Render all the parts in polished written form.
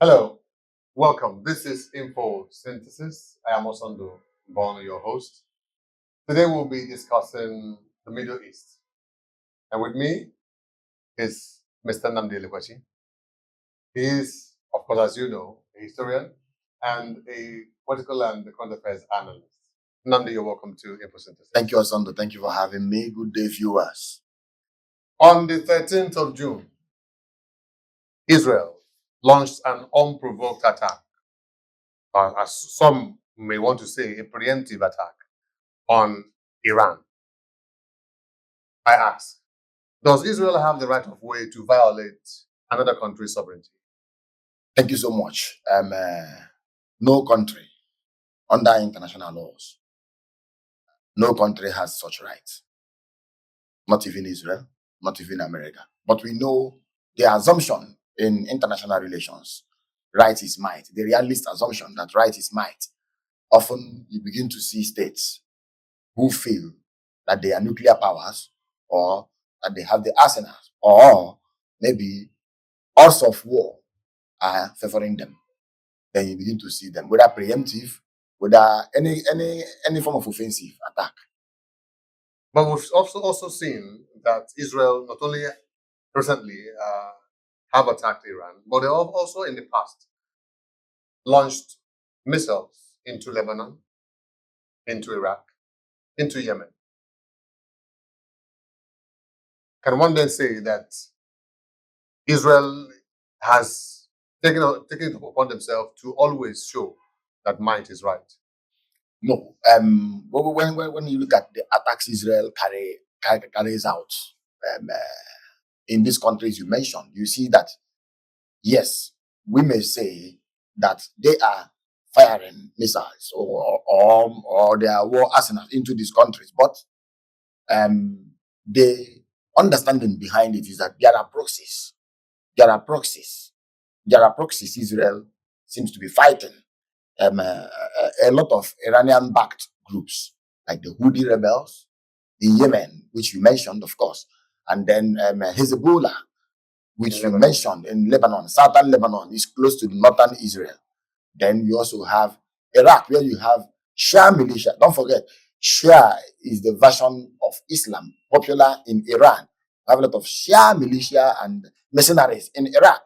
Hello, welcome. This is Infosynthesis. I am Osando Bono, your host. Today we'll be discussing the Middle East. And with me is Mr. Namdi Elekwachi. He is, of course, as you know, a historian and a political and current affairs analyst. Namdi, you're welcome to Infosynthesis. Thank you, Osando. Thank you for having me. Good day, viewers. On the 13th of June, Israel launched an unprovoked attack, as some may want to say, a preemptive attack on Iran. I ask, does Israel have the right of way to violate another country's sovereignty? Thank you so much. No country under international laws, no country has such rights. Not even Israel, not even America. But we know the assumption in international relations, right is might, the realist assumption that right is might. Often you begin to see states who feel that they are nuclear powers or that they have the arsenals or maybe odds of war are favoring them. Then you begin to see them, whether preemptive, whether any form of offensive attack. But we've also seen that Israel not only recently have attacked Iran, but they have also in the past launched missiles into Lebanon, into Iraq, into Yemen. Can one then say that Israel has taken it upon themselves to always show that might is right? No. When you look at the attacks Israel carries out in these countries you mentioned, you see that, yes, we may say that they are firing missiles or their war arsenals into these countries, but the understanding behind it is that there are proxies. Israel seems to be fighting a lot of Iranian-backed groups, like the Houthi rebels in Yemen, which you mentioned, of course, and then Hezbollah, which you mentioned in Lebanon. Southern Lebanon is close to northern Israel. Then you also have Iraq, where you have Shia militia. Don't forget, Shia is the version of Islam popular in Iran. You have a lot of Shia militia and mercenaries in Iraq.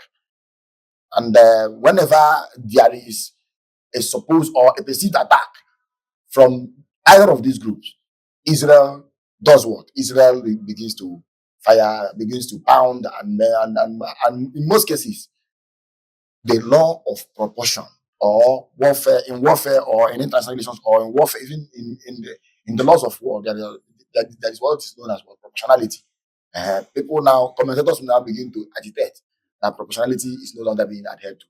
And whenever there is a supposed or a perceived attack from either of these groups, Israel does what? Israel begins to fire, begins to pound, and in most cases, the law of proportion or warfare or in international relations or in warfare, even in the laws of war, there is what is known as proportionality. People now, commentators now begin to agitate that proportionality is no longer being adhered to.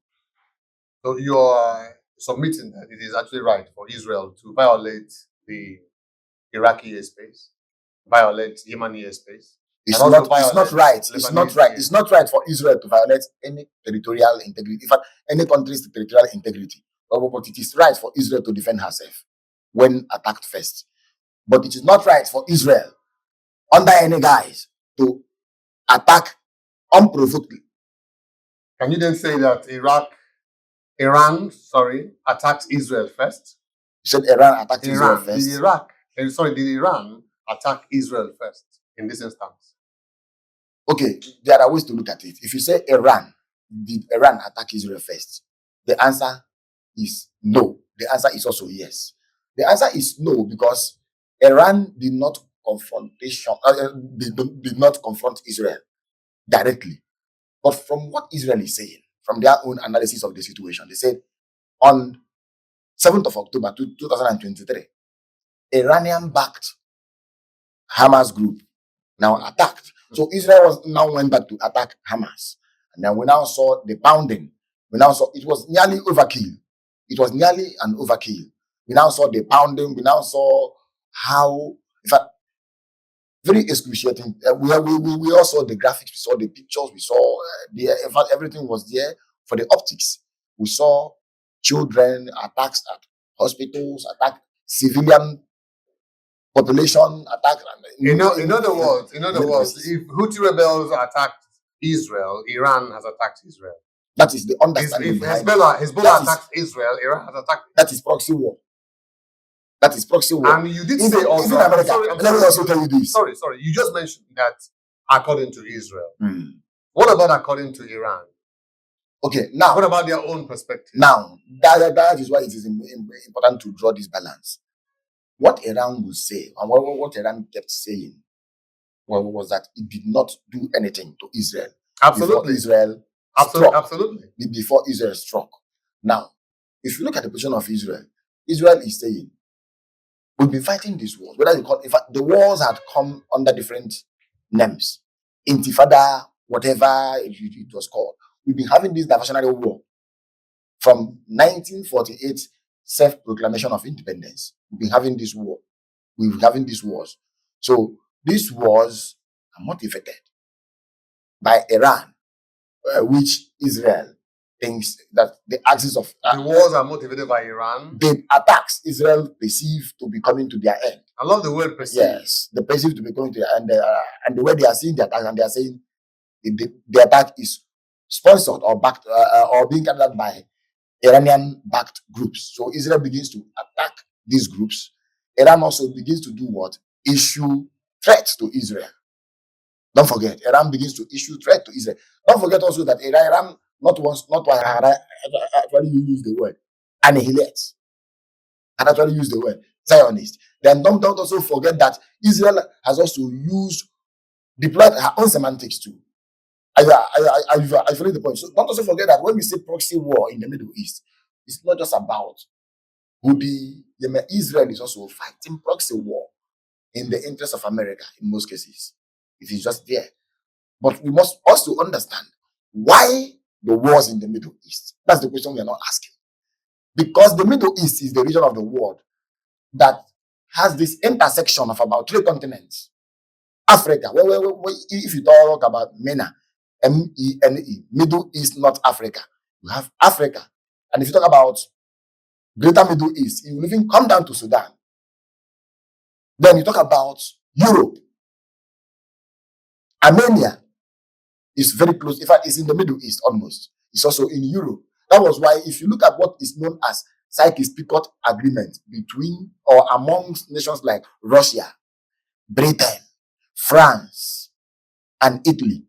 So you are submitting that it is actually right for Israel to violate the Iraqi airspace, violate Yemeni airspace. It's not right. It's not right for Israel to violate any territorial integrity. In fact, any country's territorial integrity. But it is right for Israel to defend herself when attacked first. But it is not right for Israel, under any guise, to attack unprovokedly. Can you then say that Iran attacked Israel first? You said Iran attacked Israel first? Did Iran attack Israel first in this instance? Okay, there are ways to look at it. If you say did Iran attack Israel first? The answer is no. The answer is also yes. The answer is no because Iran did not confront Israel directly. But from what Israel is saying, from their own analysis of the situation, they said on 7th of October 2023, Iranian-backed Hamas group now attacked. So Israel went back to attack Hamas. And then we now saw the pounding. We now saw it was nearly overkill. It was nearly an overkill. We now saw the pounding. We now saw how, in fact, very excruciating. We all saw the graphics. We saw the pictures. We saw in fact, everything was there for the optics. We saw children, attacks at hospitals, attack civilian population, attack. In other words, if Houthi rebels attacked Israel, Iran has attacked Israel. That is the understanding If behind Hezbollah attacks Israel, Iran has attacked it. that is proxy war. That is proxy war. And you did say also, even America, let me also tell you this. Sorry. You just mentioned that according to Israel. Mm. What about according to Iran? Okay, now what about their own perspective? Now that is why it is important to draw this balance. What Iran would say, and what Iran kept saying, was that it did not do anything to Israel. Absolutely. Before Israel struck. Absolutely. Before Israel struck. Now, if you look at the position of Israel, Israel is saying, we've been fighting these wars. Whether you call, in fact, the wars had come under different names. Intifada, whatever it was called. We've been having this diversionary war from 1948 self-proclamation of independence. We've been having this war. We've been having these wars. So these wars are motivated by Iran, which Israel thinks that the axis of the wars are motivated by Iran. The attacks Israel perceive to be coming to their end. I love the word perceive. Yes, they perceive to be coming to their end, and the way they are seeing the attack, and they are saying the attack is sponsored or backed or being carried out by Iranian-backed groups. So Israel begins to attack these groups. Iran also begins to do what? Issue threats to Israel. Don't forget, Iran begins to issue threat to Israel. Don't forget also that Iran not actually use the word annihilate. And actually use the word Zionist. Then don't also forget that Israel has also deployed her own semantics too. I follow the point. So don't also forget that when we say proxy war in the Middle East, it's not just about Israel is also fighting proxy war in the interest of America in most cases. It is just there. But we must also understand why the wars in the Middle East. That's the question we are not asking. Because the Middle East is the region of the world that has this intersection of about 3 continents. Africa, if you talk about MENA, MENE, Middle East, North Africa, you have Africa. And if you talk about Greater Middle East, you will even come down to Sudan. Then you talk about Europe. Armenia is very close. In fact, it's in the Middle East almost. It's also in Europe. That was why if you look at what is known as Sykes-Picot Agreement between or amongst nations like Russia, Britain, France, and Italy,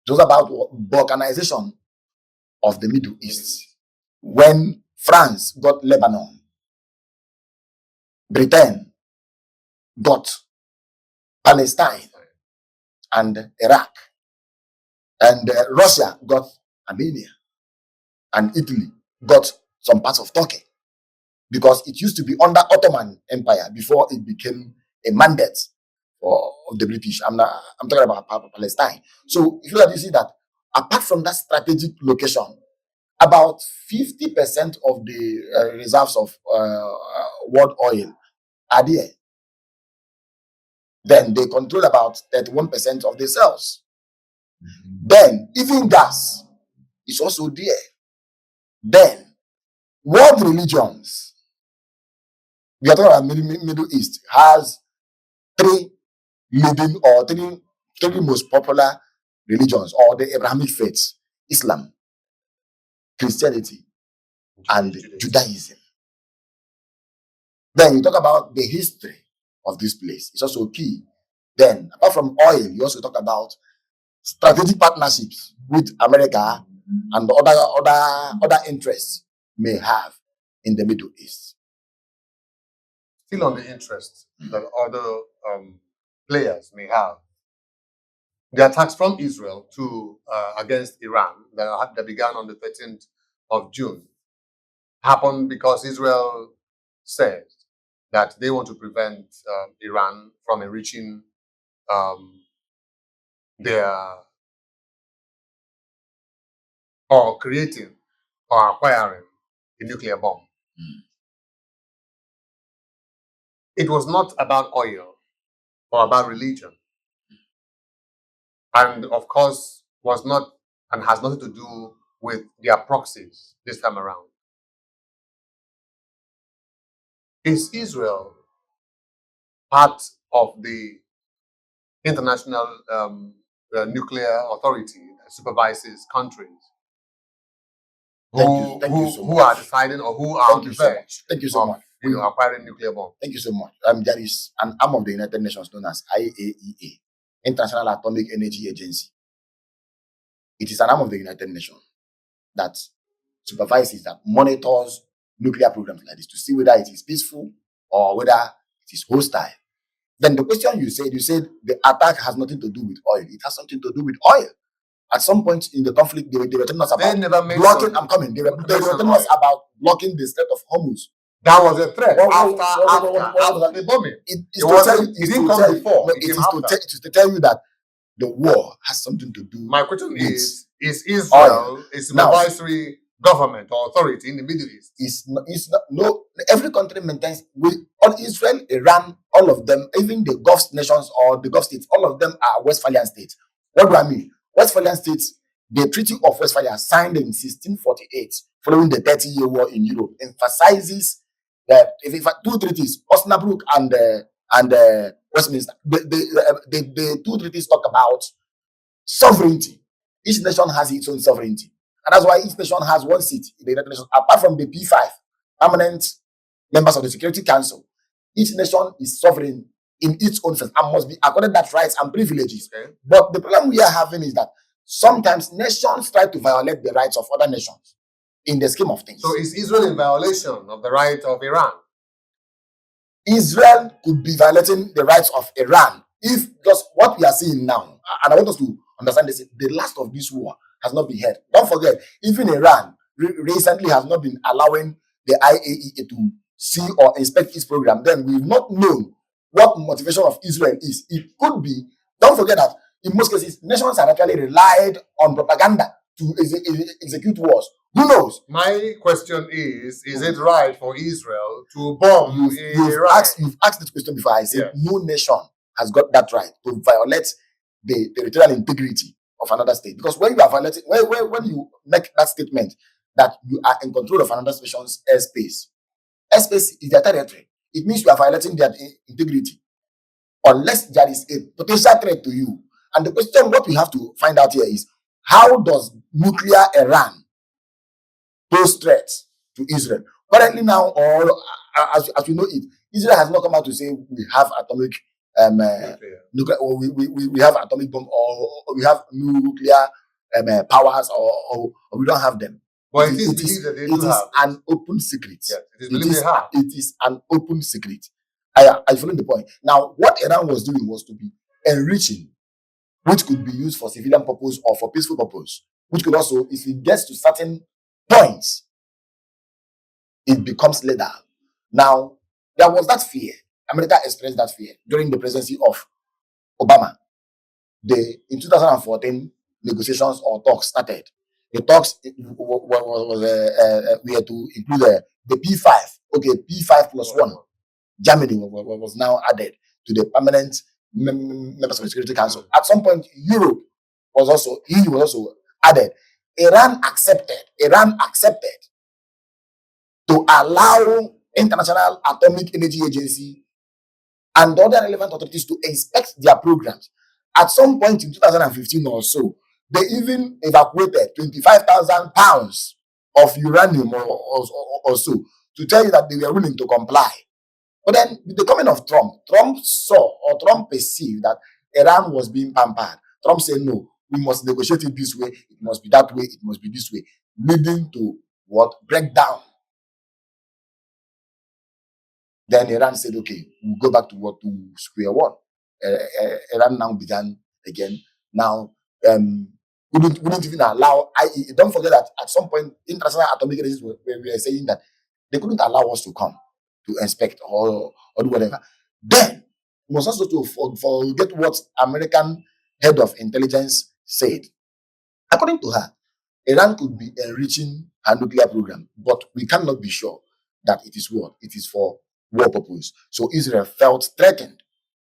it was about balkanization of the Middle East. When France got Lebanon, Britain got Palestine and Iraq, and Russia got Armenia, and Italy got some parts of Turkey, because it used to be under Ottoman Empire before it became a mandate of the British. I'm talking about Palestine. So if you look at it, you see that apart from that strategic location, about 50% of the reserves of world oil are there. Then they control about 31% of the sales. Then even gas is also there. Then world religions, we are talking about Middle East, has 3 leading or 3 most popular religions, or the Abrahamic faiths: Islam, Christianity, and Judaism. Then you talk about the history of this place. It's also key. Then, apart from oil, you also talk about strategic partnerships with America and the other interests may have in the Middle East. Still on the interests that other players may have. The attacks from Israel against Iran that began on the 13th of June happened because Israel said that they want to prevent Iran from enriching or creating or acquiring a nuclear bomb. It was not about oil or about religion. And of course, was not and has nothing to do with their proxies this time around. Is Israel part of the international nuclear authority that supervises countries Thank you so who much. are deciding or who are on the verge. Thank you so much. Acquiring nuclear bomb. Thank you so much. There is an arm of the United Nations known as IAEA, International Atomic Energy Agency. It is an arm of the United Nations that supervises, that monitors nuclear programs like this to see whether it is peaceful or whether it is hostile. Then the question you said the attack has nothing to do with oil. It has something to do with oil. At some point in the conflict, they were telling us about blocking. I'm coming. They were telling us about blocking the Strait of Hormuz. That was a threat after the bombing. It didn't come before. It is to tell you that the war has something to do. My question is Israel a supervisory government or authority in the Middle East? No. Every country maintains all Israel, Iran, all of them, even the Gulf nations or the Gulf states, all of them are Westphalian states. What do I mean? Westphalian states, the Treaty of Westphalia, signed in 1648, following the 30-year war in Europe, emphasizes that if two treaties, Osnabrück and Westminster, the two treaties talk about sovereignty. Each nation has its own sovereignty. And that's why each nation has one seat in the United Nations, apart from the P5, permanent members of the Security Council. Each nation is sovereign in its own sense and must be accorded that rights and privileges. Okay. But the problem we are having is that sometimes nations try to violate the rights of other nations in the scheme of things. So is Israel in violation of the right of Iran? Israel could be violating the rights of Iran if just what we are seeing now, and I want us to understand this, the last of this war has not been heard. Don't forget, even Iran recently has not been allowing the IAEA to see or inspect its program. Then we've not known what motivation of Israel is. It could be, don't forget that in most cases, nations have actually relied on propaganda to execute wars. Who knows? My question is it right for Israel to bomb Iran? You've asked this question before. I said no nation has got that right to violate the territorial integrity of another state. Because when you are violating, when you make that statement that you are in control of another nation's airspace is their territory. It means you are violating their integrity unless there is a potential threat to you. And the question, what we have to find out here is, how does nuclear Iran pose threats to Israel? Currently now, or as we know it, Israel has not come out to say we have atomic nuclear, or we have atomic bomb, or we have nuclear powers, or we don't have them. But it is an open secret. Yes, it is an open secret. I follow the point. Now, what Iran was doing was to be enriching, which could be used for civilian purpose or for peaceful purpose, which could also, if it gets to certain points, it becomes lethal. Now, there was that fear. America expressed that fear during the presidency of Obama. In 2014, negotiations or talks started. The talks we had to include the P5. Okay, P5 plus 1. Germany was now added to the permanent members of the Security Council. At some point, EU was also added. Iran accepted to allow International Atomic Energy Agency and other relevant authorities to inspect their programs. At some point in 2015 or so, they even evacuated 25,000 pounds of uranium or so to tell you that they were willing to comply. But then, with the coming of Trump perceived that Iran was being pampered. Trump said, no, we must negotiate it this way, it must be that way, it must be this way, leading to what? Breakdown. Then Iran said, okay, we'll go back to square one. Iran now began again. Now, wouldn't even allow IAEA. Don't forget that at some point, International Atomic Energy were saying that they couldn't allow us to come to inspect or do whatever. Then, we must also forget what American head of intelligence said. According to her, Iran could be enriching her nuclear program, but we cannot be sure that it is what? It is for war purpose. So Israel felt threatened.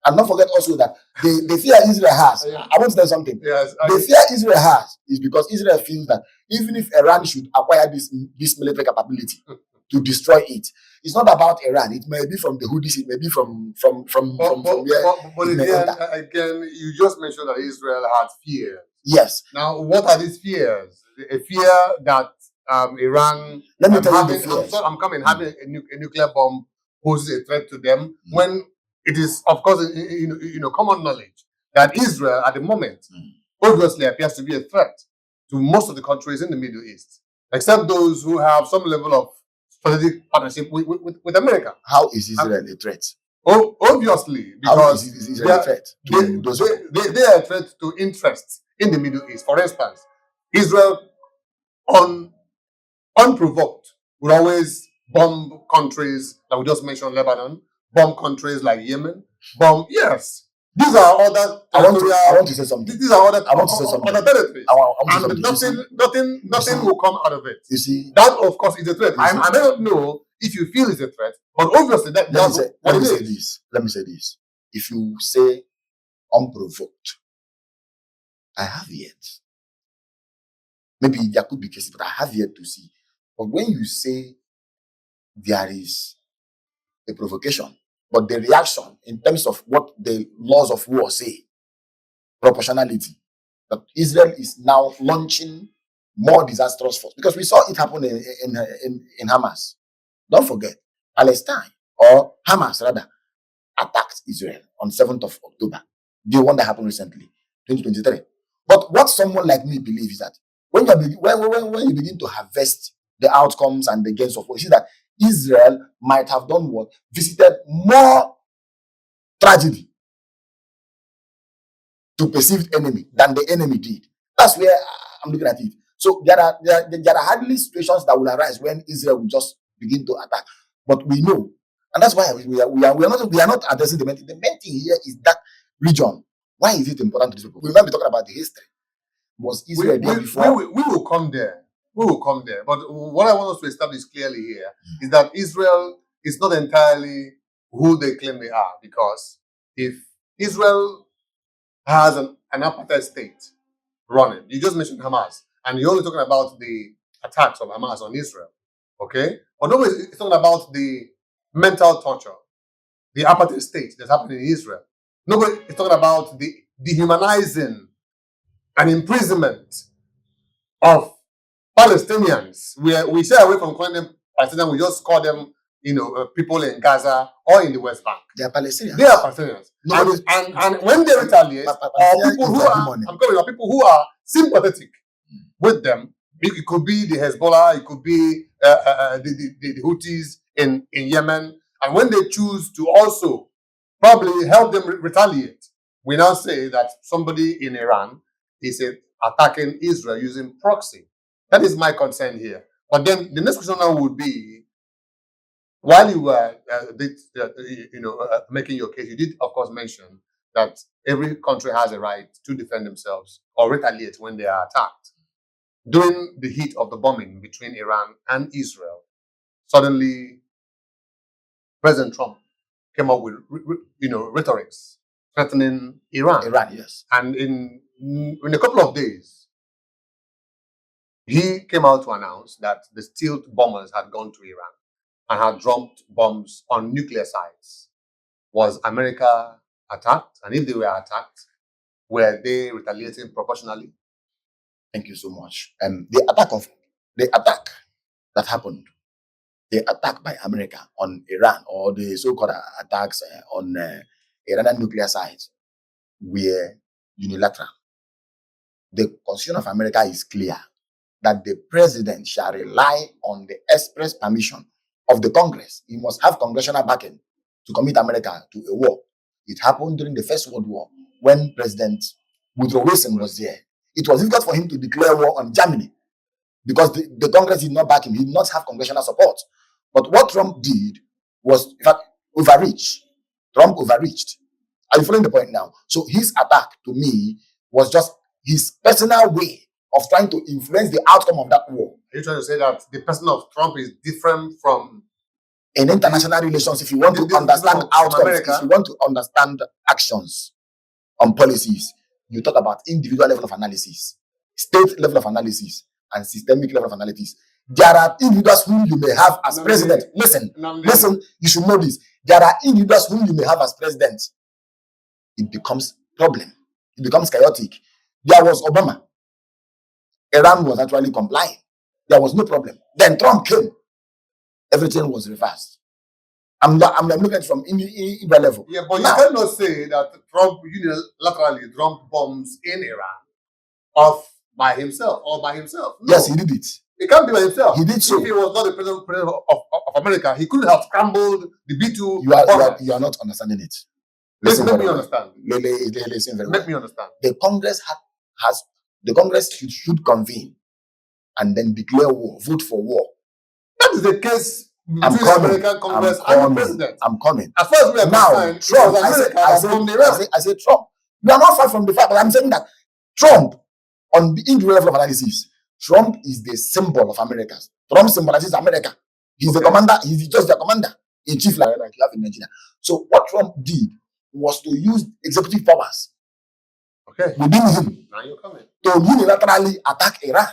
And don't forget also that the fear Israel has, I want to tell something. Yes, the fear Israel has is because Israel feels that even if Iran should acquire this military capability to destroy it, it's not about Iran. It may be from the Houthis, it may be from where. But again, you just mentioned that Israel had fear. Yes. Now, what are these fears? A fear that Iran Let me tell you having, the fears. I'm coming, having a nuclear bomb poses a threat to them, when it is, of course, common knowledge that Israel at the moment obviously appears to be a threat to most of the countries in the Middle East, except those who have some level of strategic partnership with America. How is Israel a threat? Oh, obviously, How because is Israel a threat to those people? they are a threat to interests in the Middle East. For instance, Israel, unprovoked, would always bomb countries like we just mentioned, Lebanon, bomb countries like Yemen, bomb, yes. These are other territorial. I want to say something. These are other, I want to say something. other territories. And nothing will come out of it. You see, that of course is a threat. I may not know if you feel it's a threat, but obviously that's what it is. Let me say this. If you say unprovoked, I have yet. Maybe there could be cases, but I have yet to see. But when you say there is a provocation, but the reaction in terms of what the laws of war say, proportionality, that Israel is now launching more disastrous force, because we saw it happen in Hamas. Don't forget, Palestine, or Hamas rather, attacked Israel on 7th of October, the one that happened recently, 2023. But what someone like me believes is that when you begin to harvest the outcomes and the gains of war, you see that Israel might have done what? Visited more tragedy to perceived enemy than the enemy did. That's where I'm looking at it. So there are hardly situations that will arise when Israel will just begin to attack. But we know, and that's why we are not addressing the main thing. The main thing here is that region. Why is it important to these people? We might be talking about the history. Was Israel there before? We will come there. We will come there. But what I want us to establish clearly here is that Israel is not entirely who they claim they are, because if Israel has an apartheid state running, you just mentioned Hamas, and you're only talking about the attacks of Hamas on Israel, okay? But nobody's talking about the mental torture, the apartheid state that's happening in Israel. Nobody is talking about the dehumanizing and imprisonment of Palestinians. We stay away from calling them Palestinians. We just call them, people in Gaza or in the West Bank. They are Palestinians. They are Palestinians. And when they retaliate, or people who are sympathetic with them, it could be the Hezbollah, it could be the Houthis in Yemen, and when they choose to also probably help them retaliate, we now say that somebody in Iran is attacking Israel using proxy. That is my concern here. But then the next question now would be, while you were making your case, you did of course mention that every country has a right to defend themselves or retaliate when they are attacked. During the heat of the bombing between Iran and Israel, suddenly President Trump came up with rhetorics threatening Iran. Yes. And in a couple of days, he came out to announce that the stealth bombers had gone to Iran and had dropped bombs on nuclear sites. Was America attacked? And if they were attacked, were they retaliating proportionally? Thank you so much. The attack that happened, the attack by America on Iran, or the so-called attacks on Iranian nuclear sites, were unilateral. The Constitution of America is clear that the president shall rely on the express permission of the Congress. He must have congressional backing to commit America to a war. It happened during the First World War when President Woodrow Wilson was there. It was difficult for him to declare war on Germany because the Congress did not back him. He did not have congressional support. But what Trump did was, in fact, overreach. Trump overreached. Are you following the point now? So his attack, to me, was just his personal way of trying to influence the outcome of that war. Are you trying to say that the person of Trump is different from... In international relations, if you want to understand outcomes, if you want to understand actions on policies, you talk about individual level of analysis, state level of analysis, and systemic level of analysis. There are individuals whom you may have as president. Listen, you should know this. There are individuals whom you may have as president. It becomes problem. It becomes chaotic. There was Obama. Iran was actually complying. There was no problem. Then Trump came. Everything was reversed. I'm looking at it from either level. Yeah, but Now, you cannot say that Trump unilaterally dropped bombs in Iran off by himself or by himself. No. Yes, he did it. It can't be by himself. He did so. If he was not the president of America, he couldn't have scrambled the B-2. You are not understanding it. Listen, make me understand. Listen very well. Make me understand. The Congress should convene and then declare war, vote for war. That is the case between I'm the coming. American Congress and the president. I'm coming. As far as we are Now, concerned, Trump, I said Trump. You are not far from the fact, but I'm saying that Trump, on the individual level of analysis, Trump is the symbol of America. Trump symbolizes America. He's the commander. He's just the commander in chief, like you have in Nigeria. So what Trump did was to use executive powers within him to unilaterally attack Iran.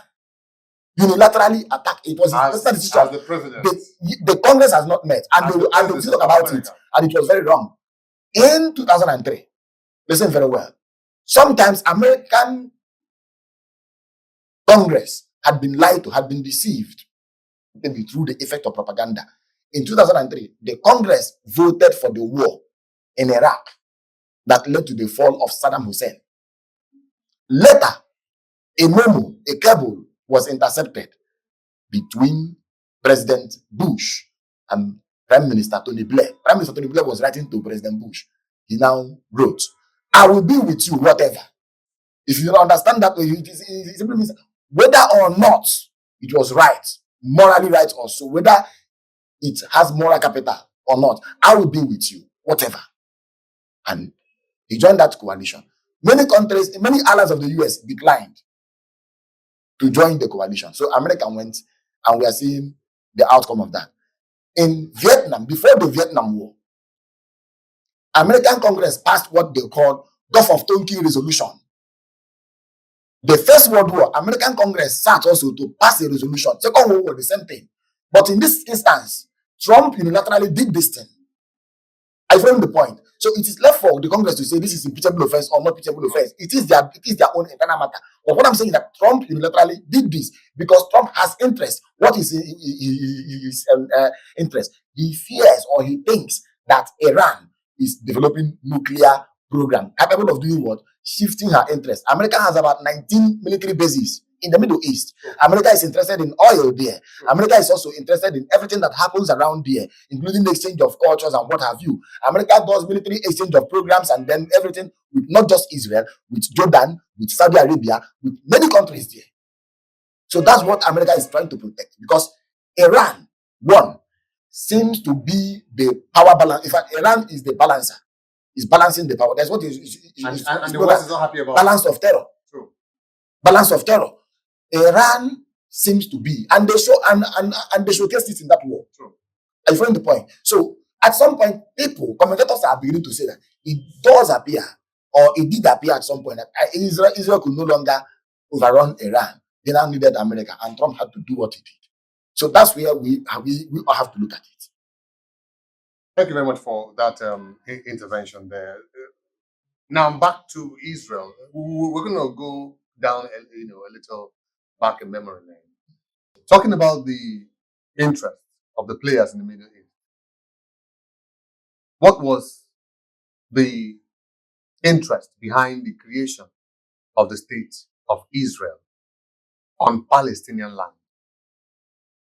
Unilaterally attack. It was his personal decision. As the president. The Congress has not met, and they talk about it, and it was very wrong. In 2003, listen very well. Sometimes American Congress had been lied to, had been deceived, maybe through the effect of propaganda. In 2003, the Congress voted for the war in Iraq that led to the fall of Saddam Hussein. Later, a memo, a cable was intercepted between President Bush and Prime Minister Tony Blair. Prime Minister Tony Blair was writing to President Bush. He now wrote, "I will be with you, whatever." If you don't understand that, it simply means whether or not it was right, morally right or so, whether it has moral capital or not, I will be with you, whatever. And he joined that coalition. Many countries, many allies of the US declined to join the coalition. So America went, and we are seeing the outcome of that. In Vietnam, before the Vietnam War, American Congress passed what they called Gulf of Tonkin Resolution. The First World War, American Congress sat also to pass a resolution. Second World War, the same thing. But in this instance, Trump unilaterally did this thing. I find the point. So it is left for the Congress to say this is impeachable offense or not impeachable offense. It is their own internal matter. But what I'm saying is that Trump unilaterally did this because Trump has interest. What is his interest? He fears or he thinks that Iran is developing nuclear program capable of doing what? Shifting her interest. America has about 19 military bases in the Middle East. America is interested in oil there. America is also interested in everything that happens around there, including the exchange of cultures and what have you. America does military exchange of programs and then everything with not just Israel, with Jordan, with Saudi Arabia, with many countries there. So that's what America is trying to protect, because Iran, one, seems to be the power balance. In fact, Iran is the balancer. Is balancing the power. That's what and the West is not happy about. Balance of terror. True. Balance of terror. Iran seems to be, and they show and they showcase it in that war. True. I find the point. So at some point, commentators are beginning to say that it does appear, or it did appear at some point, that Israel could no longer overrun Iran. They now needed America, and Trump had to do what he did. So that's where we all have to look at it. Thank you very much for that intervention there. Now back to Israel. We're going to go down, a little back in memory lane. Talking about the interest of the players in the Middle East. What was the interest behind the creation of the state of Israel on Palestinian land?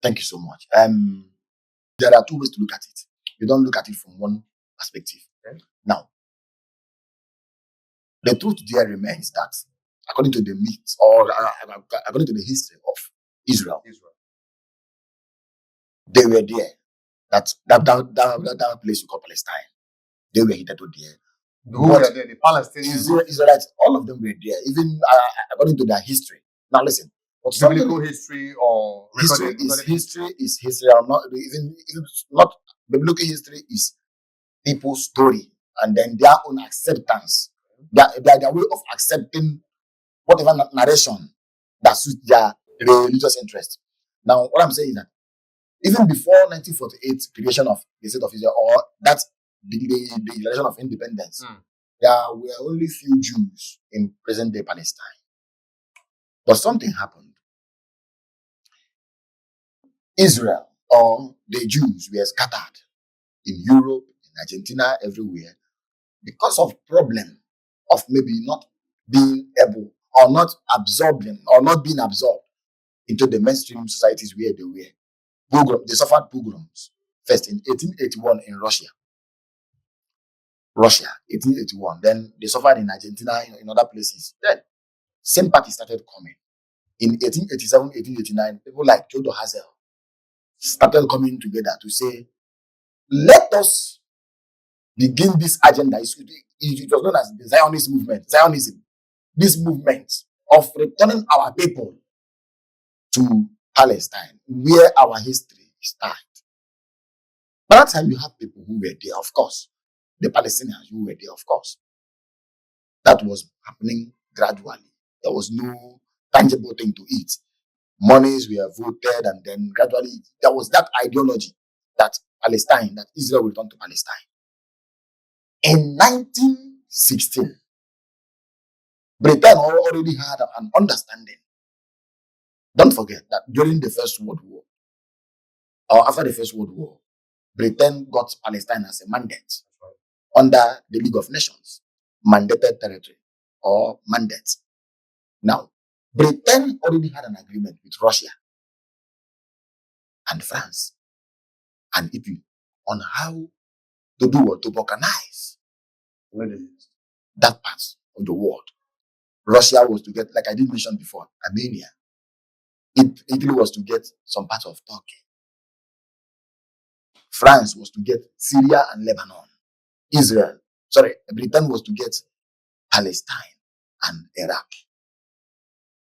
Thank you so much. There are two ways to look at it. You don't look at it from one perspective. Okay. Now, the truth there remains that, according to the myths or according to the history of Israel, they were there. That place you call Palestine. They were headed to there. Who were there? The Palestinians? Israelites, all of them were there, even according to their history. Now listen. Biblical history or history is history. Not biblical history is people's story and then their own acceptance. Their way of accepting whatever narration that suits their religious interest. Now, what I'm saying is that even before 1948 creation of the state of Israel, or that's the declaration of independence, there were only few Jews in present-day Palestine. But something happened. Israel or the Jews were scattered in Europe, in Argentina, everywhere, because of problem of maybe not being able or not absorbing or not being absorbed into the mainstream societies where they were. They suffered pogroms first in 1881 in Russia, 1881. Then they suffered in Argentina, in other places. Then sympathy started coming. In 1887, 1889, people like Theodor Hazel started coming together to say, let us begin this agenda. It was known as the Zionist movement, Zionism. This movement of returning our people to Palestine, where our history started. By that time, you have people who were there, of course. The Palestinians who were there, of course. That was happening gradually. There was no tangible thing to eat. Monies were voted, and then gradually there was that ideology that Palestine, that Israel will return to Palestine. In 1916, Britain already had an understanding. Don't forget that during the First World War, or after the First World War, Britain got Palestine as a mandate under the League of Nations, mandated territory or mandate. Now, Britain already had an agreement with Russia and France and Italy on how to do what, to organize that part of the world. Russia was to get, like I did mention before, Armenia. Italy was to get some parts of Turkey. France was to get Syria and Lebanon. Britain was to get Palestine and Iraq.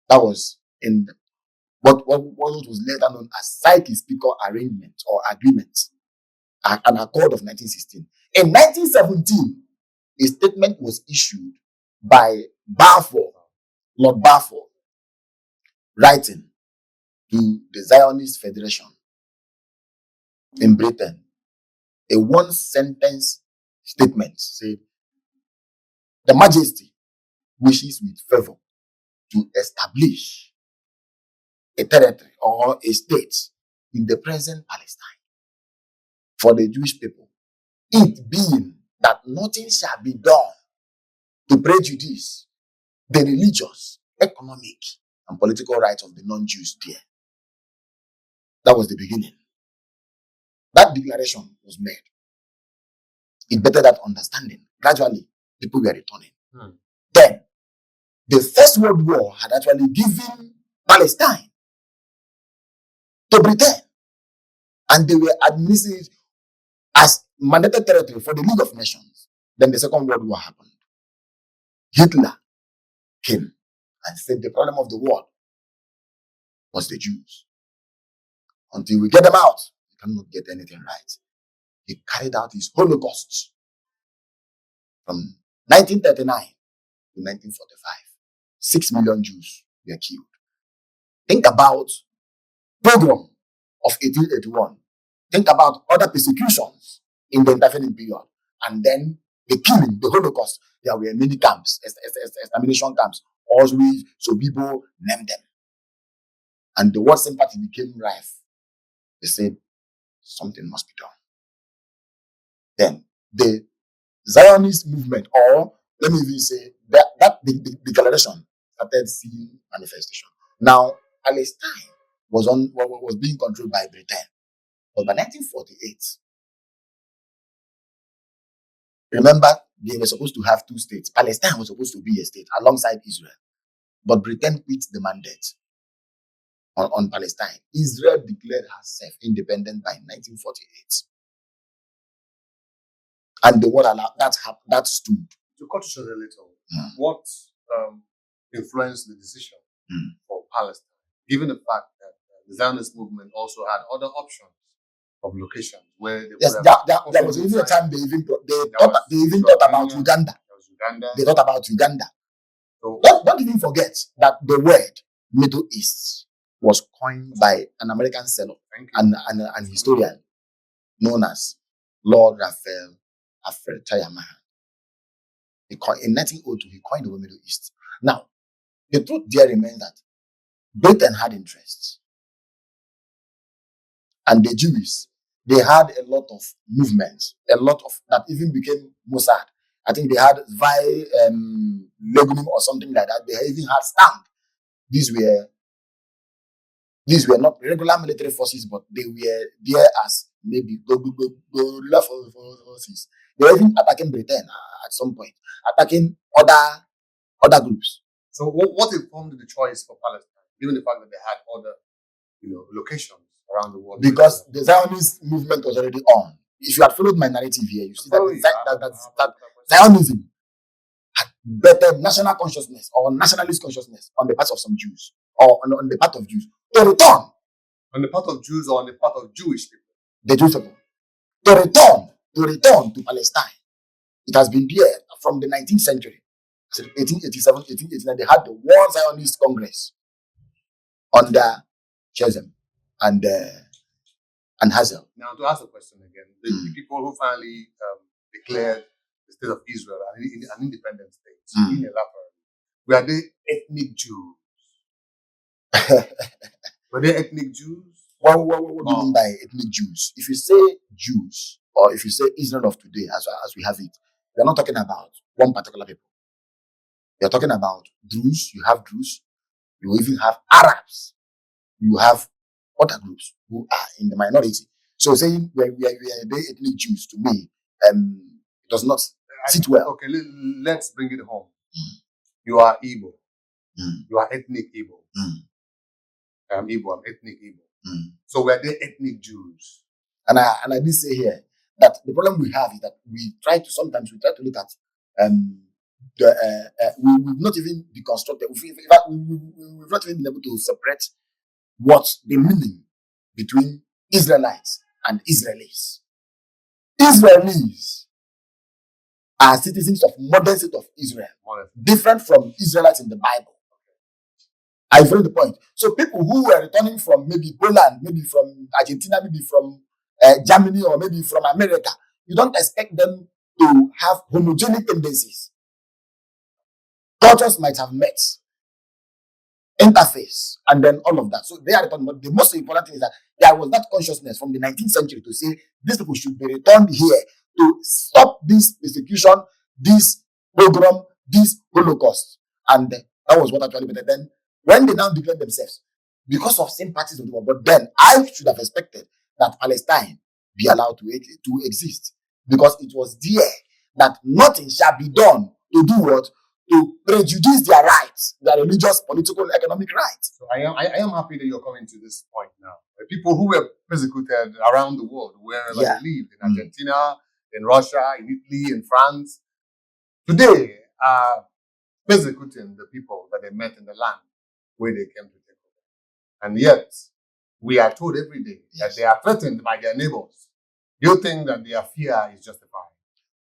That was in what was later known as Sykes-Picot Arrangement or Agreement, an accord of 1916. In 1917, a statement was issued by Lord Balfour, writing to the Zionist Federation in Britain. A one-sentence statement said, "The Majesty wishes with fervor to establish a territory or a state in the present Palestine for the Jewish people, it being that nothing shall be done to prejudice the religious, economic, and political rights of the non-Jews there." That was the beginning. That declaration was made. It bettered that understanding. Gradually, people were returning. Then, the First World War had actually given Palestine to Britain, and they were administered as mandated territory for the League of Nations. Then the Second World War happened. Hitler came and said the problem of the world was the Jews. Until we get them out, we cannot get anything right. He carried out his Holocaust from 1939 to 1945. 6 million Jews were killed. Think about pogrom of 1881. Think about other persecutions in the intervening period. And then the killing, the Holocaust. There were many camps, extermination camps. Auschwitz, Sobibo, name them. And the word sympathy became rife. They said, something must be done. Then the Zionist movement, or let me even say that the declaration started seeing manifestation. Now, Palestine was being controlled by Britain. But by 1948, remember, they were supposed to have two states. Palestine was supposed to be a state alongside Israel. But Britain quit the mandate on Palestine. Israel declared herself independent by 1948. And the word allowed that stood. To cut it a little, what influenced the decision for Palestine, given the fact that the Zionist movement also had other options of locations where they there was even a time they even thought about Uganda. They thought about Uganda. So don't even forget that the word Middle East was coined by an American seller and historian known as Lord Raphael Alfred Chayamaha. In 1902, he coined the word Middle East. Now, the truth there remains that Britain had interests. And the Jews, they had a lot of movements, a lot of that even became Mossad. I think they had Legunim or something like that. They even had stand. These were not regular military forces, but they were there as maybe left forces. They were even attacking Britain at some point, attacking other groups. So what informed the choice for Palestine, given the fact that they had other, locations around the world? Because the Zionist movement was already on. If you had followed my narrative here, you see that Zionism had better national consciousness or nationalist consciousness on the part of some Jews or on the part of Jews to return. On the part of Jews or on the part of Jewish people? The Jewish people. To return to Palestine. It has been there from the 19th century. 1887, 1889, they had the World Zionist Congress under Chesem and Hazel. Now, to ask a question again, the people who finally declared the state of Israel an independent state, unilaterally, were they ethnic Jews? Were they ethnic Jews? What do you mean by ethnic Jews? If you say Jews, or if you say Israel of today, as we have it, we're not talking about one particular people. You're talking about Druze, you have Druze, you even have Arabs, you have other groups who are in the minority. So saying we are ethnic Jews, to me, does not sit well. Okay, let's bring it home. You are Igbo. You are ethnic Igbo. I'm Igbo, I'm ethnic Igbo. So were they ethnic Jews? And I did say here that the problem we have is that we try to look at we've not even deconstructed. We've not even been able to separate what's the meaning between Israelites and Israelis. Israelis are citizens of modern state of Israel, different from Israelites in the Bible. I follow the point. So people who were returning from maybe Poland, maybe from Argentina, maybe from Germany, or maybe from America, you don't expect them to have homogenic tendencies. Cultures might have met, interface, and then all of that. So they are returned. But the most important thing is that there was that consciousness from the 19th century to say these people should be returned here to stop this persecution, this pogrom, this Holocaust. And that was what actually made it. Then when they now declared themselves, because of sympathies of the war, but then I should have expected that Palestine be allowed to exist, because it was there that nothing shall be done to do what? To prejudice their rights, their religious, political, economic rights. So I am happy that you're coming to this point now. The people who were persecuted around the world, wherever they lived, in Argentina, in Russia, in Italy, in France, today are persecuting the people that they met in the land where they came to take over. And yet, we are told every day that they are threatened by their neighbors. You think that their fear is justified?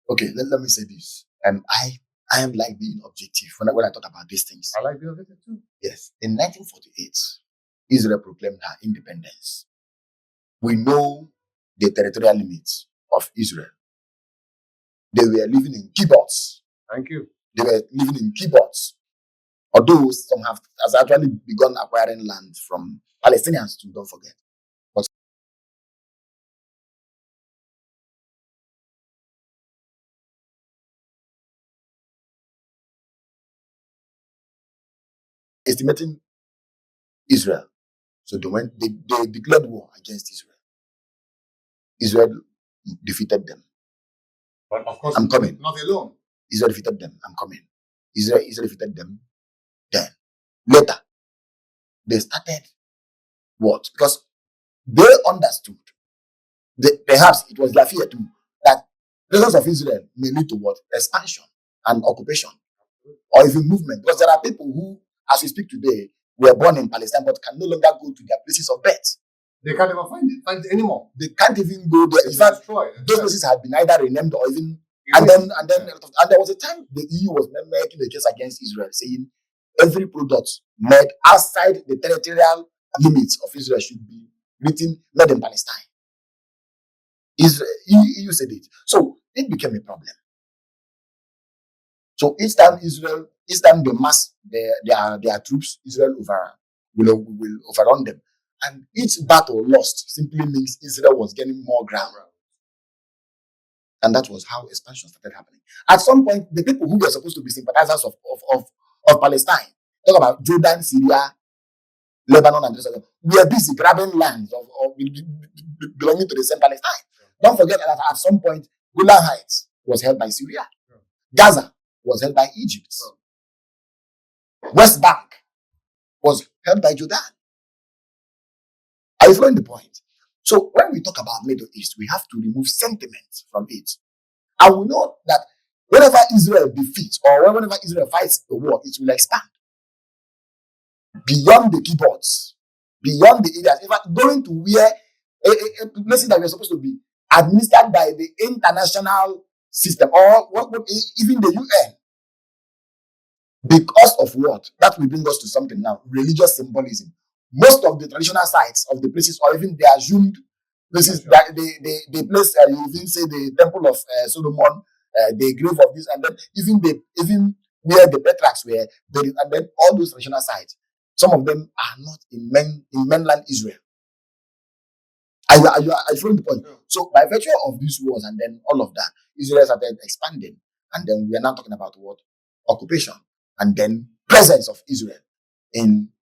Okay, let me say this. I am like being objective when I talk about these things. I like being objective too. Yes. In 1948, Israel proclaimed her independence. We know the territorial limits of Israel. They were living in kibbutz. Thank you. They were living in kibbutz. Although some has actually begun acquiring land from Palestinians too, don't forget. But estimating Israel. So they declared war against Israel. Israel defeated them. But of course, I'm coming. Not alone. Israel defeated them. I'm coming. Israel defeated them. Then later, they started what? Because they understood. Perhaps it was their fear too, that presence of Israel may lead to what? Expansion and occupation, or even movement. Because there are people who, as we speak today, were born in Palestine but can no longer go to their places of birth. They can't even find it anymore. They can't even go there. In fact, those places have been either renamed or even and then there was a time the EU was making a case against Israel, saying every product made outside the territorial limits of Israel should be written made in Palestine. EU said it. So it became a problem. So each time they mass their troops, Israel will overrun them. And each battle lost simply means Israel was getting more ground. And that was how expansion started happening. At some point, the people who were supposed to be sympathizers of Palestine, talk about Jordan, Syria, Lebanon, and the rest of them, were busy grabbing lands belonging to the same Palestine. Don't forget that at some point, Golan Heights was held by Syria. Gaza was held by Egypt. West Bank was held by Jordan. Are you following the point? So when we talk about Middle East, we have to remove sentiment from it. And we know that whenever Israel defeats or whenever Israel fights a war, it will expand beyond the keyboards, beyond the areas, in fact, going to where places that were supposed to be administered by the international system or even the UN. Because of what? That will bring us to something now, religious symbolism. Most of the traditional sites of the places, or even the assumed places, that they place, you even say the temple of Solomon, the grave of this, and then even where the patriarchs were buried, and then all those traditional sites, some of them are not in mainland Israel. Are you following the point? So by virtue of these wars and then all of that, Israel started expanding, and then we are now talking about what? Occupation, and then presence of Israel in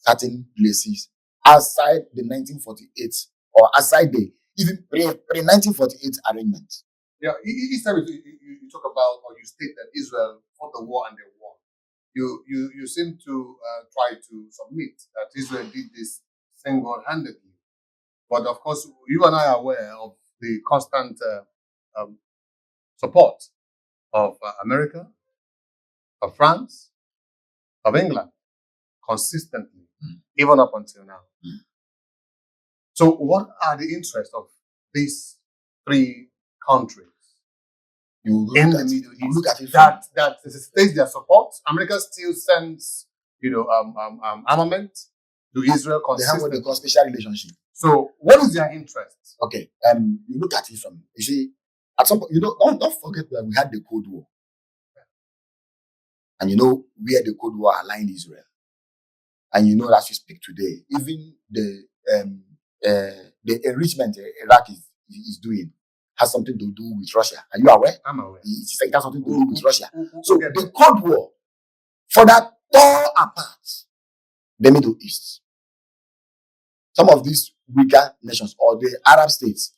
certain places outside the 1948 or outside the even pre-1948 arrangement. Yeah, each time you talk about or you state that Israel fought the war and they won, you seem to try to submit that Israel did this single-handedly. But of course, you and I are aware of the constant support of America, of France, of England, consistently, even up until now. So what are the interests of these three countries in the Middle East? Look at it that states their support. America still sends, armament to Israel consistently. They have what they call special relationship. So what is their interest? Okay, you look at it from, you see, at some point, don't forget that we had the Cold War. And you know where the Cold War aligned Israel. And you know, as we speak today, even the enrichment Iraq is doing has something to do with Russia. Are you aware? I'm aware. It has something to do with Russia. So the Cold War further tore apart the Middle East. Some of these weaker nations or the Arab states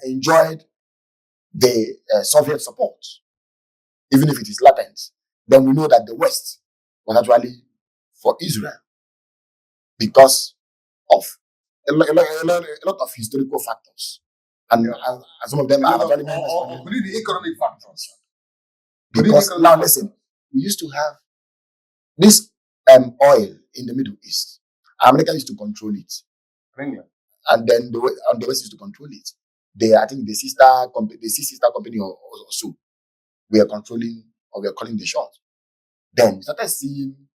enjoyed the Soviet support, even if it is latent. Then we know that the West was actually for Israel because of a lot of historical factors, and some of them are actually the economic factors. Because now listen, we used to have this oil in the Middle East. America used to control it, England, and then the West used to control it. I think the sister company or so, we are controlling or we are calling the shot. Then we started seeing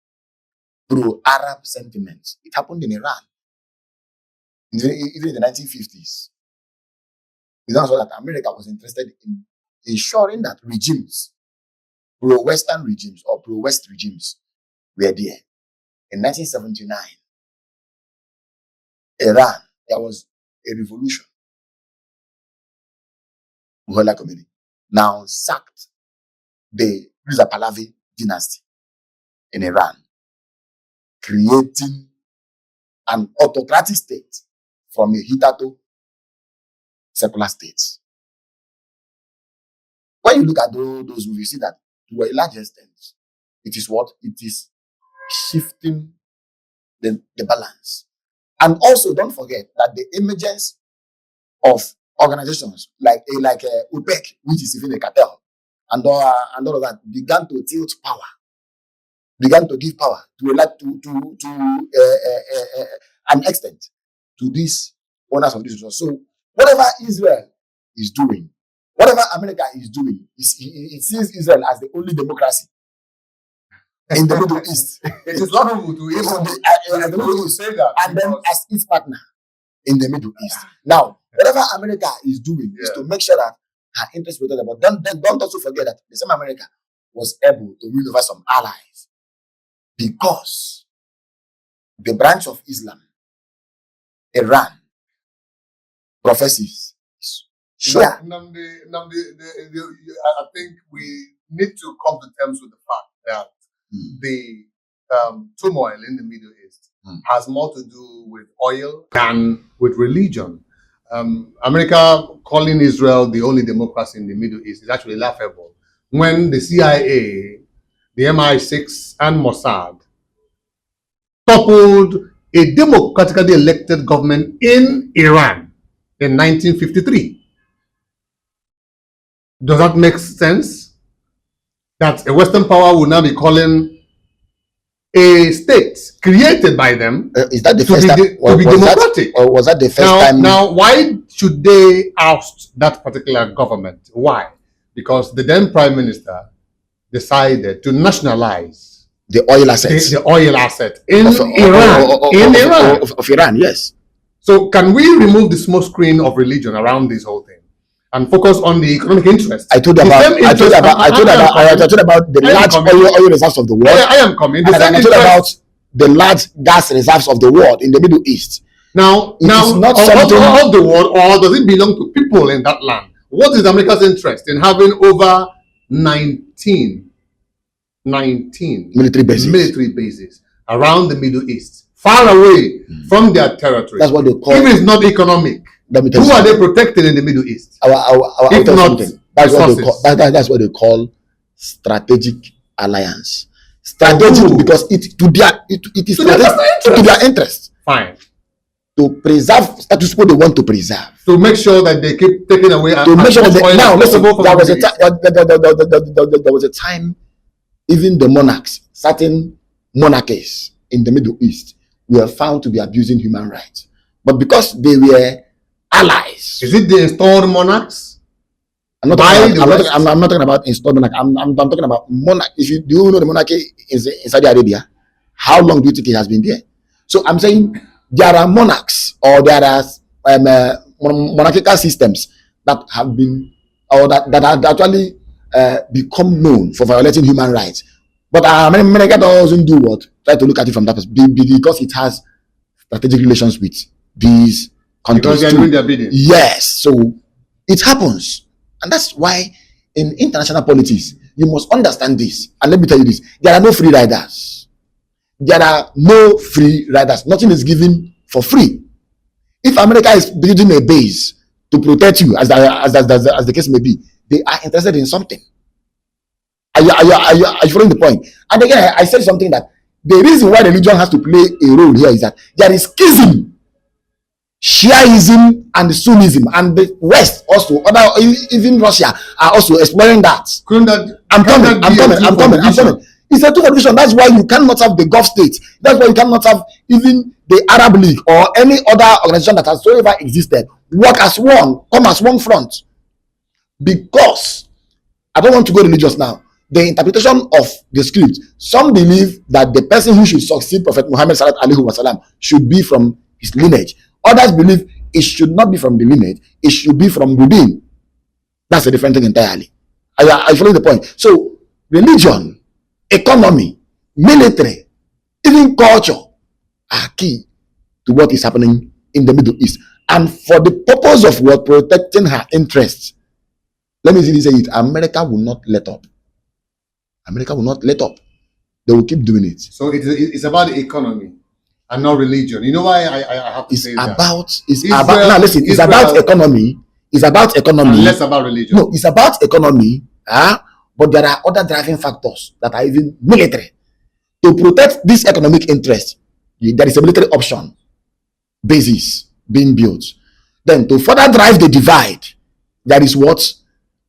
pro-Arab sentiments. It happened in Iran, even in the 1950s. It's also that America was interested in ensuring that regimes, pro-Western regimes or pro-West regimes, were there. In 1979, Iran, there was a revolution. Muhammad Khomeini now sacked the Reza Pahlavi dynasty in Iran, creating an autocratic state from a hitherto secular state. When you look at those movies, you see that to a large extent, it is what? It is shifting the balance. And also, don't forget that the emergence of organizations like OPEC, which is even a cartel, and all of that, began to tilt power, began to give power to an extent to these owners of these resources. So whatever Israel is doing, whatever America is doing, it sees Israel as the only democracy in the Middle East. It is laughable to even say that. And then as its partner in the Middle East. Now, whatever America is doing is to make sure that her interests were done. But don't also forget that the same America was able to win over some allies because the branch of Islam, Iran, professes Shia. I think we need to come to terms with the fact that the turmoil in the Middle East has more to do with oil than with religion. America calling Israel the only democracy in the Middle East is actually laughable. When the CIA, the MI6, and Mossad toppled a democratically elected government in Iran in 1953. Does that make sense? That a Western power will now be calling a state created by them is that the first time, to be democratic? Or was that the first time? Now, why should they oust that particular government? Why? Because the then Prime Minister decided to nationalize the oil assets. The oil asset in Iran. Of Iran, yes. So can we remove the smoke screen of religion around this whole thing and focus on the economic interest? I told about the large oil reserves of the world. I am coming. I told about the large gas reserves of the world in the Middle East. Now, is not something of the world, or does it belong to people in that land? What is America's interest in having over 19 military bases around the Middle East, far away from their territory? That's what they call. If it's not economic, who are they protecting in the Middle East? If not, that's what they call strategic alliance. Strategic because it is to their interest. Fine. To preserve status quo, they want to preserve. To make sure that they keep taking away. To make sure that now, listen, there was a time, even the monarchs, certain monarchies in the Middle East, were found to be abusing human rights. But because they were allies. Is it the installed monarchs? I'm not talking about installed monarch. I'm talking about monarch. If you do know the monarchy in Saudi Arabia, how long do you think it has been there? So I'm saying there are monarchs or there are monarchical systems that have been or that have actually become known for violating human rights. But America doesn't do what? Try to look at it from that perspective because it has strategic relations with these countries. Because they are doing their bidding. Yes, so it happens. And that's why in international politics, you must understand this. And let me tell you this. There are no free riders. There are no free riders. Nothing is given for free. If America is building a base to protect you, as the case may be, they are interested in something. Are you following the point? And again, I said something that the reason why religion has to play a role here is that there is schism, Shiaism and Sunnism, and the West also, even Russia are also exploring that. I'm coming. It's a two division. That's why you cannot have the Gulf states. That's why you cannot have even the Arab League or any other organization that has ever existed work as one, come as one front. Because I don't want to go religious now. The interpretation of the script, some believe that the person who should succeed Prophet Muhammad should be from his lineage. Others believe it should not be from the lineage, it should be from within. That's a different thing entirely. I follow the point. So, religion, economy, military, even culture are key to what is happening in the Middle East. And for the purpose of what? Protecting her interests. Let me say it. America will not let up. America will not let up. They will keep doing it. So it's about the economy and not religion. You know why I have to say that? It's about economy. It's about economy. And less about religion. No, it's about economy. But there are other driving factors that are even military. To protect this economic interest, there is a military option basis being built. Then to further drive the divide, there is what?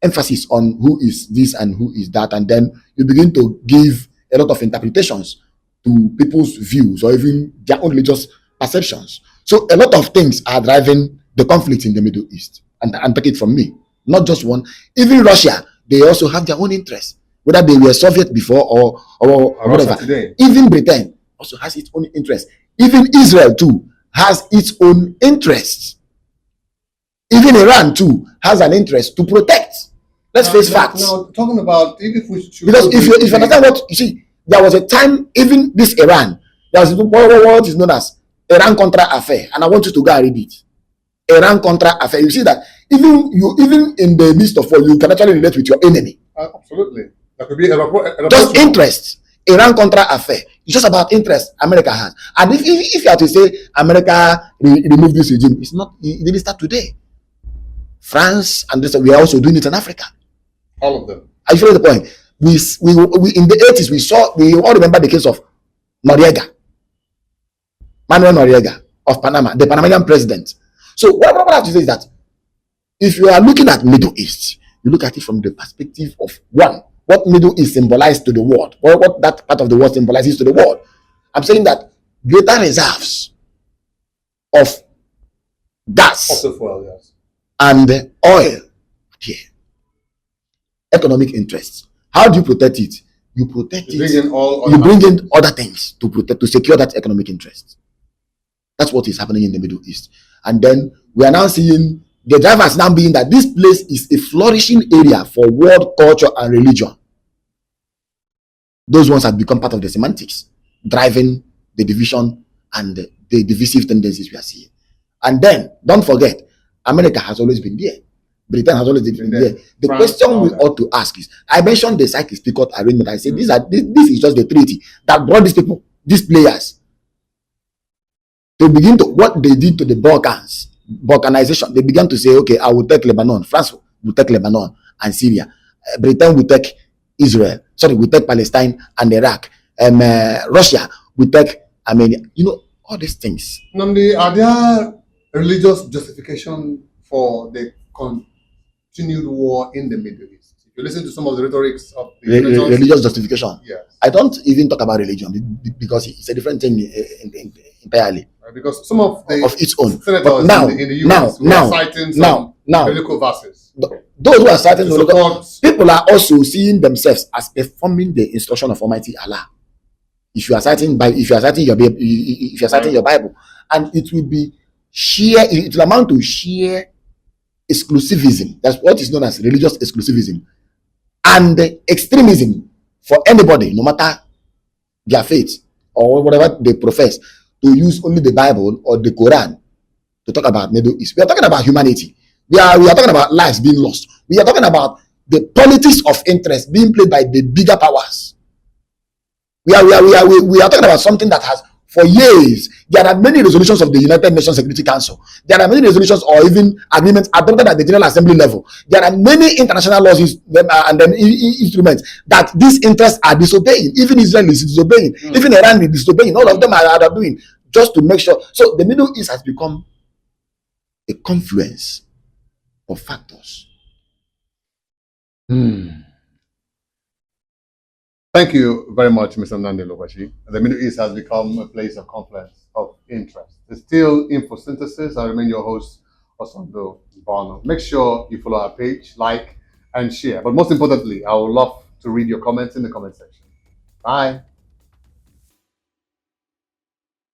Emphasis on who is this and who is that, and then you begin to give a lot of interpretations to people's views or even their own religious perceptions. So a lot of things are driving the conflict in the Middle East, and take it from me, not just one. Even Russia, they also have their own interests, whether they were Soviet before or whatever. Today. Even Britain also has its own interests. Even Israel too has its own interests. Even Iran too has an interest to protect. Let's face facts. Now, talking about if we should, because if you understand what you see, there was a time even this Iran, There's what is known as Iran-Contra affair, and I want you to go and read it. Iran-Contra affair. You see that even in the midst of war, you can actually relate with your enemy. Absolutely. That could be just interest. Iran-Contra affair. It's just about interest America has. And if you have to say America remove this regime, it's not. It didn't start today. France and this, we are also doing it in Africa. All of them. I feel the point. We in the 80s we all remember the case of Noriega, Manuel Noriega of Panama, the Panamanian president. So what I have to say is that if you are looking at Middle East, you look at it from the perspective of one, what Middle East symbolized to the world, or what that part of the world symbolizes to the world. I'm saying that greater reserves of gas, fossil fuel, yes, and oil here. Economic interests. How do you protect it? You protect it. You bring in other things to protect, to secure that economic interest. That's what is happening in the Middle East. And then we are now seeing the drivers now being that this place is a flourishing area for world culture and religion. Those ones have become part of the semantics, driving the division and the divisive tendencies we are seeing. And then, don't forget, America has always been there. Britain has always been there. The question we ought to ask is, I mentioned the Sykes-Picot arrangement. I said, this is just the treaty that brought these people, these players, to begin to, what they did to the Balkans, Balkanization. They began to say, okay, I will take Lebanon. France will take Lebanon and Syria. Britain will take Israel. Sorry, we take Palestine and Iraq. Russia will take Armenia. You know, all these things. Namdi, are there religious justification for the continued war in the Middle East? If you listen to some of the rhetorics of the religious justification, yes. I don't even talk about religion because it's a different thing entirely. Because some of its own senators now, in the US are citing some biblical verses. Those who are citing people are also seeing themselves as performing the instruction of Almighty Allah. If you are citing your Bible, and it will be sheer, it will amount to sheer exclusivism. That's what is known as religious exclusivism and extremism for anybody, no matter their faith or whatever they profess, to use only the Bible or the Quran to talk about Middle East. We are talking about humanity. We are talking about lives being lost. We are talking about the politics of interest being played by the bigger powers. We are talking about something that has, for years, there are many resolutions of the United Nations Security Council. There are many resolutions or even agreements adopted at the General Assembly level. There are many international laws and then instruments that these interests are disobeying. Even Israel is disobeying. Even Iran is disobeying. All of them are doing just to make sure. So the Middle East has become a confluence of factors. Thank you very much, Mr. Nandi Lobashi. The Middle East has become a place of confluence of interest. It's still Infosynthesis. I remain your host, Osondo Bono. Make sure you follow our page, like, and share. But most importantly, I would love to read your comments in the comment section. Bye.